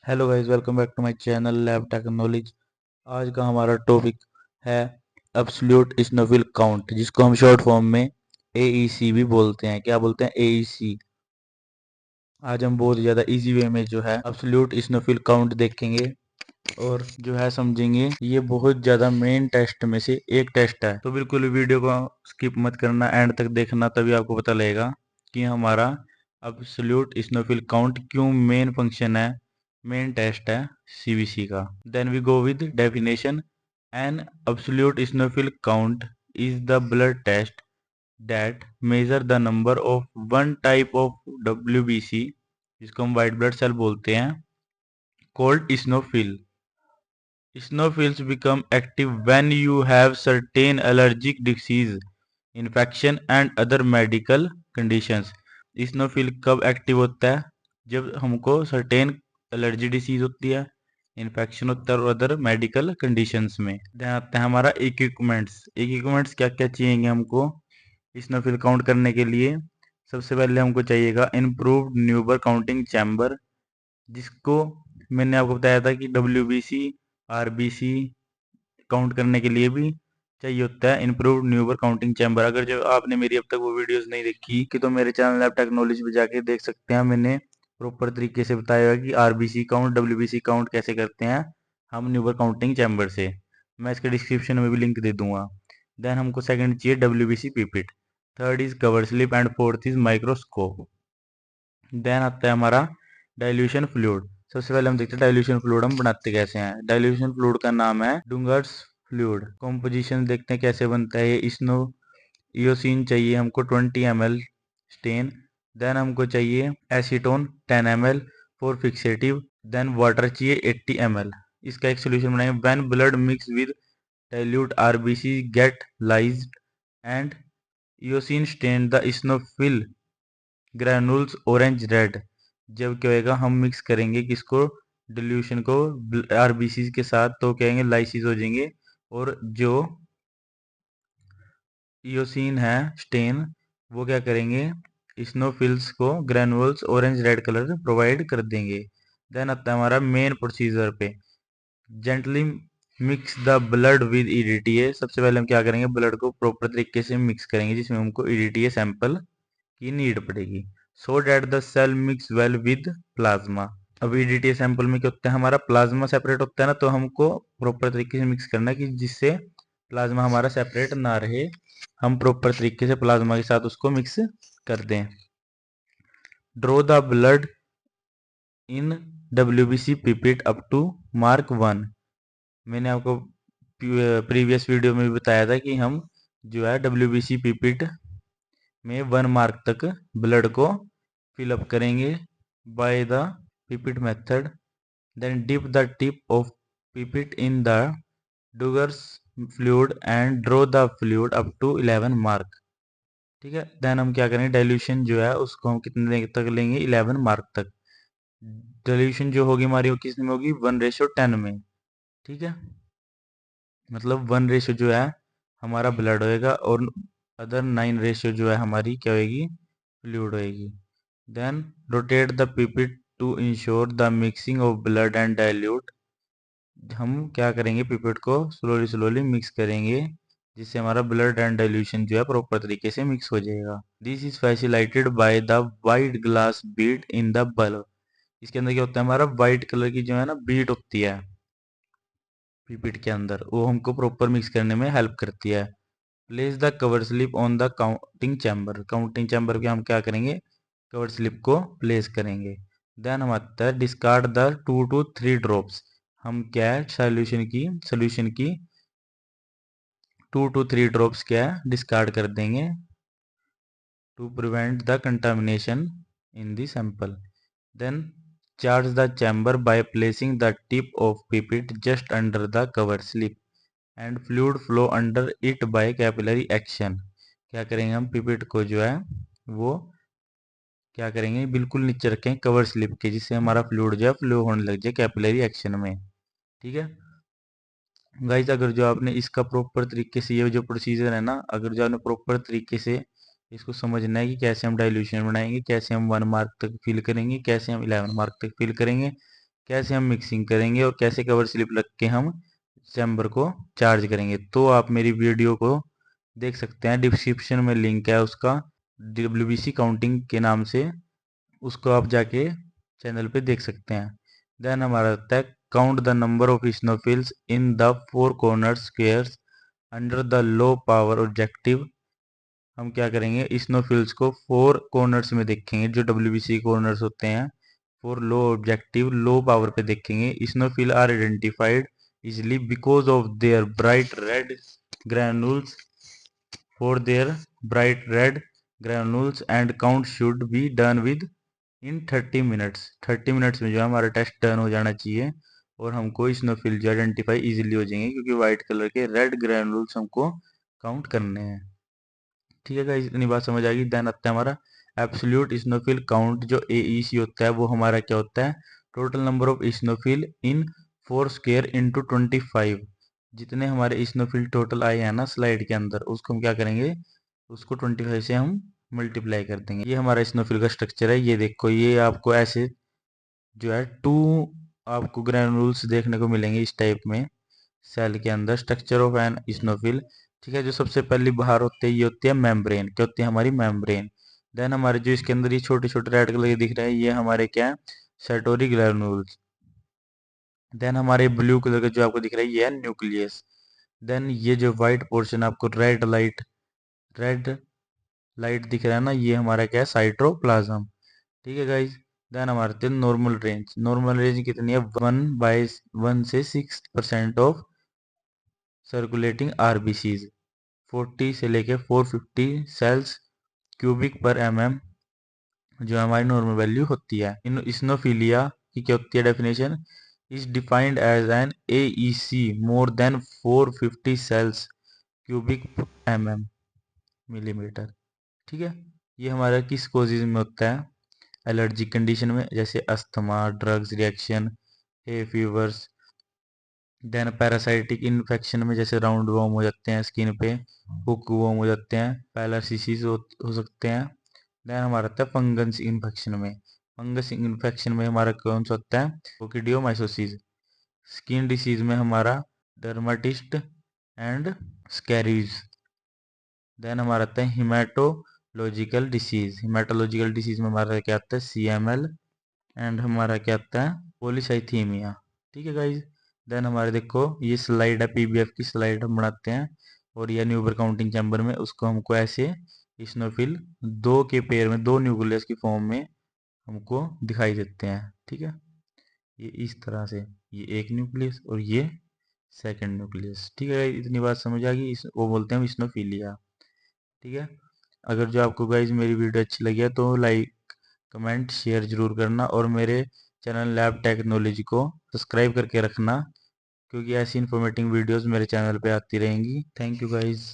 Hello guys, welcome back to my channel lab tech knowledge. आज का हमारा topic है एब्सोल्यूट स्नोफिल काउंट, जिसको हम शॉर्ट फॉर्म में एईसी भी बोलते हैं। क्या बोलते हैं? एईसी। आज हम बहुत ज़्यादा इजी वे में जो है एब्सोल्यूट स्नोफिल काउंट देखेंगे और जो है समझेंगे। ये बहुत ज़्यादा मेन टेस्ट में से एक टेस्ट है, तो बिल्कुल वीडियो को स्किप मत करना, एंड तक देखना, तभी आपको पता लगेगा कि हमारा एब्सोल्यूट स्नोफिल काउंट क्यों मेन फंक्शन है, मेन टेस्ट है सीवीसी का। Then we go with definition. An absolute eosinophil count is the blood test that measure the number of one type of WBC, जिसको हम वाइट ब्लड सेल बोलते हैं, called eosinophil. Eosinophils become active when you have certain allergic disease, infection and other medical conditions. Eosinophil कब active होता है? जब हमको certain allergy disease होती है, इन्फेक्शन होता है और अदर मेडिकल कंडीशंस में। ध्यान आता है हमारा इक्विपमेंट्स क्या क्या चाहिए हमको स्नोफिल काउंट करने के लिए। सबसे पहले हमको चाहिएगा इम्प्रूव्ड न्यूबर काउंटिंग चैम्बर, जिसको मैंने आपको बताया था कि WBC RBC काउंट करने के लिए भी चाहिए होता है इम्प्रूव्ड न्यूबर काउंटिंग चैम्बर। अगर जो आपने मेरी अब तक वो वीडियोस नहीं देखी कि तो मेरे चैनल लैब टेक्नोलॉजी पे जाके देख सकते हैं। मैंने प्रॉपर तरीके से बताया है कि RBC काउंट WBC काउंट कैसे करते हैं हम न्यूबर काउंटिंग चैम्बर से। मैं इसके डिस्क्रिप्शन में भी लिंक दे दूंगा। देन हमको सेकंड चाहिए WBC pipette, third is cover slip and fourth is microscope. Then आता है हमारा डाइल्यूशन फ्लूइड। सबसे पहले हम देखते हैं डाइल्यूशन फ्लूइड हम बनाते कैसे हैं। डाइल्यूशन फ्लूइड का नाम है डुंगर्स फ्लूइड। कॉम्पोजिशन देखते हैं कैसे बनता है ये। स्नो इयोसिन चाहिए हमको 20 ml स्टेन। देन हमको चाहिए acetone 10 ml for fixative. Then water चाहिए 80 ml। इसका एक सोल्यूशन बनाएंगे। When blood mix with dilute RBC get lysed and eosin stain the eosinophil granules orange red. जब क्या होएगा, हम मिक्स करेंगे किसको, डिल्यूशन को आरबीसी के साथ, तो कहेंगे लाइसिस हो जाएंगे और जो इयोसिन है स्टेन वो क्या करेंगे, स्नोफिल्स को granules orange red colour provide कर देंगे। देन आता है हमारा मेन प्रोसीजर पे। Gently mix the blood with EDTA. सबसे पहले हम क्या करेंगे, ब्लड को प्रॉपर तरीके से मिक्स करेंगे जिसमें हमको ईडीटीए सैंपल की नीड पड़ेगी, so that the cell mix well with plasma. अब ईडीटी सैंपल में क्या होता है, हमारा प्लाज्मा सेपरेट होता है ना, तो हमको प्रॉपर तरीके से मिक्स करना है कि जिससे प्लाज्मा हमारा सेपरेट ना रहे। हम प्रॉपर तरीके से प्लाज्मा के साथ उसको मिक्स कर दें। Draw the blood in WBC pipette up to mark 1। मैंने आपको प्रीवियस वीडियो में भी बताया था कि हम जो है WBC पिपेट में 1 मार्क तक ब्लड को फिल अप करेंगे by the pipette method. Then dip the tip of pipette in the Dunger's fluid and draw the fluid up to 11 mark. ठीक है। देन हम क्या करेंगे, डाइल्यूशन जो है उसको हम कितने तक लेंगे, 11 मार्क तक। डाइल्यूशन जो होगी हमारी वो किस में होगी, 1:10 में। ठीक है, मतलब 1 रेशियो जो है हमारा ब्लड होएगा और अदर 9 रेशियो जो है हमारी क्या होएगी, फ्लूइड होएगी। Then rotate the pipette to ensure the mixing of blood and dilute. हम क्या करेंगे, पिपेट को स्लोली स्लोली मिक्स करेंगे जिससे हमारा ब्लड एंड डाइल्यूशन जो है प्रॉपर तरीके से मिक्स हो जाएगा। This is facilitated by the white glass Beed in the bulb. इसके अंदर क्या होता है, हमारा वाइट कलर की जो है ना बीड होती है पिपेट के अंदर, वो हमको प्रॉपर मिक्स करने में हेल्प करती है। Place the cover slip on the counting chamber. Counting chamber पे हम क्या करेंगे, कवर स्लिप को प्लेस करेंगे। देन हम आता है डिस्कार्ड द 2 to 3 ड्रॉप्स। हम क्या है, सोल्यूशन की 2 to 3 ड्रॉप्स क्या है डिस्कार्ड कर देंगे to prevent the contamination in the sample. Then charge the chamber by placing the tip of pipette just under the cover slip and fluid flow under it by capillary action. क्या करेंगे, हम pipette को जो है वो क्या करेंगे, बिल्कुल नीचे रखें कवर स्लिप के, जिससे हमारा फ्लूइड जो है फ्लो होने लग जाए कैपिलरी एक्शन में। ठीक है गाइस, अगर जो आपने इसका प्रॉपर तरीके से ये जो प्रोसीजर है ना, अगर जो आपने प्रॉपर तरीके से इसको समझना है कि कैसे हम डाइल्यूशन बनाएंगे, कैसे हम 1 मार्क तक फिल करेंगे, कैसे हम 11 मार्क तक फिल करेंगे, कैसे हम मिक्सिंग करेंगे और कैसे कवर स्लिप रख के हम चैम्बर को चार्ज करेंगे, तो आप मेरी वीडियो को देख सकते हैं। डिस्क्रिप्शन में लिंक है उसका, WBC काउंटिंग के नाम से, उसको आप जाके चैनल पे देख सकते हैं। देन हमारा आता है count the number of स्नोफिल्स in the four corner squares under the low power objective. हम क्या करेंगे, स्नोफिल्स को फोर कॉर्नर्स में देखेंगे, जो WBC कॉर्नर्स होते हैं। For low objective, low power पे देखेंगे। Eosinophil are identified easily because of their bright red granules for their bright red granules and count should be done with in 30 minutes. 30 minutes में जो है हमारा test done हो जाना चाहिए और हमको स्नोफिल जो आइडेंटिफाई इजीली हो जाएंगे, क्योंकि वाइट कलर के रेड ग्रैनुल्स हमको काउंट करने हैं। ठीक है गाइस, इतनी बात समझ आ गई। देन आता है हमारा एब्सोल्यूट स्नोफिल काउंट, जो AEC होता है वो हमारा क्या होता है, total number of स्नोफिल in 4 square into 25। जितने हमारे स्नोफिल टोटल आए हैं ना स्लाइड के अंदर, उसको हम क्या करेंगे, उसको 25 से हम मल्टीप्लाई कर देंगे। ये हमारा स्नोफिल का स्ट्रक्चर है। ये देखो, ये आपको ऐसे जो है टू आपको ग्रैनुल्स देखने को मिलेंगे इस टाइप में सेल के अंदर। स्ट्रक्चर ऑफ एन स्नोफिल, ठीक है। जो सबसे पहली बाहर होते हैं ये होती है मेम्ब्रेन, क्या होती है हमारी मेम्ब्रेन। देन हमारे जो इसके अंदर ये छोटे छोटे रेड कलर के दिख रहे हैं, ये हमारे क्या है, सेटोरी ग्रैनुल्स। देन हमारे ब्लू कलर का जो आपको दिख रहा है ये है न्यूक्लियस। देन ये जो व्हाइट पोर्शन आपको रेड लाइट दिख रहा है ना, ये हमारा क्या है, साइटोप्लाज्म। ठीक है गाइज। देन हमारे नॉर्मल रेंज, नॉर्मल रेंज कितनी है, 1/1 से 6% ऑफ सर्कुलेटिंग RBCs, 40 से लेके 450 सेल्स क्यूबिक पर mm, जो हमारी नॉर्मल वैल्यू होती है। इन स्नोफिलिया की क्या होती है definition, is defined as an AEC more than 450 cells cubic mm millimetre. ठीक है। ये हमारा किस कोजेज में होता है, एलर्जी कंडीशन में, जैसे अस्थमा, ड्रग्स रिएक्शन, हे फीवर्स। देन पैरासाइटिक इन्फेक्शन में जैसे राउंड वॉर्म हो जाते हैं स्किन पे, हुक वॉर्म हो जाते हैं, पैलासिसिस हो सकते हैं। देन हमारा आता है फंगस इन्फेक्शन में। फंगस इन्फेक्शन में हमारा कौन सा होता है, कोकिडियोमाइकोसिस। स्किन डिसीज में हमारा डर्माटिस्ट एंड स्कैरीज। देन हमारा आता है हिमेटोलॉजिकल डिसीज। हिमेटोलॉजिकल डिसीज में हमारा क्या आता है, CML। एंड हमारा क्या आता है, पॉलीसाइथीमिया। ठीक है गाइज। देन हमारे देखो ये स्लाइड है, PBF की स्लाइड हम बनाते हैं, और ये न्यूबर काउंटिंग चैम्बर में उसको हमको ऐसे स्नोफिल दो के पेयर में, दो न्यूक्लियस की फॉर्म में हमको दिखाई देते हैं। ठीक है, ये इस तरह से, ये एक न्यूक्लियस और ये सेकंड न्यूक्लियस। ठीक है, इतनी बात समझ आ गई, वो बोलते हैं स्नोफिलिया। ठीक है। अगर जो आपको गाइज मेरी वीडियो अच्छी लगी है तो लाइक कमेंट शेयर जरूर करना, और मेरे चैनल लैब टेक्नोलॉजी को सब्सक्राइब करके रखना, क्योंकि ऐसी इन्फॉर्मेटिव वीडियोस मेरे चैनल पे आती रहेंगी। Thank you guys.